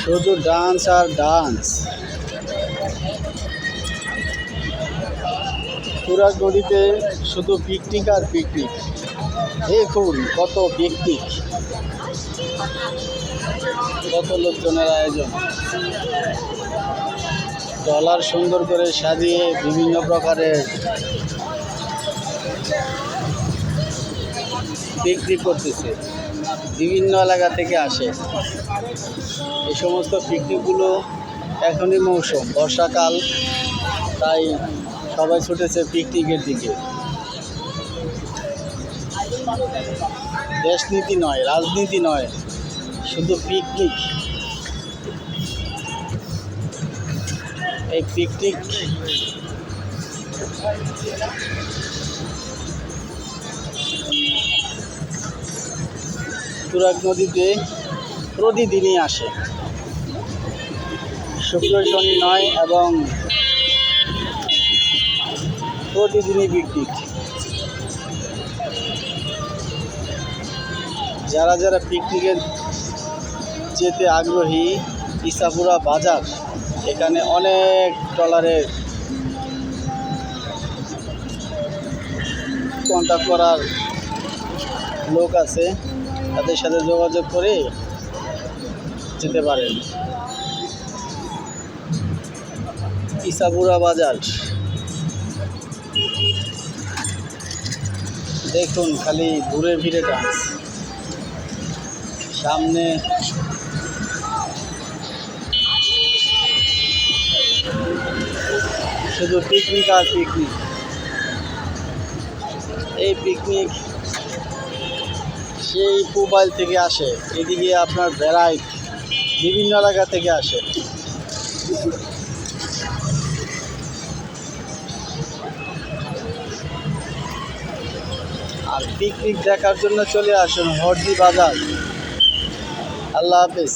শুধু ডান্স আর ডান্স। তুরাগ নদীতে শুধু পিকনিক আর পিকনিক। দেখুন কত পিকনিক, কত লোকজনের আয়োজন। ট্রলার সুন্দর করে সাজিয়ে বিভিন্ন প্রকারের পিকনিক করতেছে, বিভিন্ন এলাকা থেকে আসে। এই সমস্ত পিকনিকগুলো এখনই মৌসুম, বর্ষাকাল, তাই সবাই ছুটেছে পিকনিকের দিকে। দেশনীতি নয়, রাজনীতি নয়, শুধু পিকনিক। এই পিকনিক তুরাগ নদীতে প্রতিদিনই আসে, শুক্র শনি নয়, এবং প্রতিদিনই পিকনিক। যারা যারা পিকনিকে যেতে আগ্রহী, ইসাপুরা বাজার, এখানে অনেক ট্রলারের কন্ট্যাক্ট করার লোক আছে, তাদের সাথে যোগাযোগ করে যেতে পারেন। ইসাপুরা বাজার দেখুন, খালি ঘুরে ফিরে ডান্স। সামনে শুধু পিকনিক আর পিকনিক। এই পিকনিক সেই মোবাইল থেকে আসে, এদিকে আপনার ভ্যারাইট বিভিন্ন এলাকা থেকে আসে। আর পিকনিক দেখার জন্য চলে আসুন হরদি বাজার। আল্লাহ হাফেজ।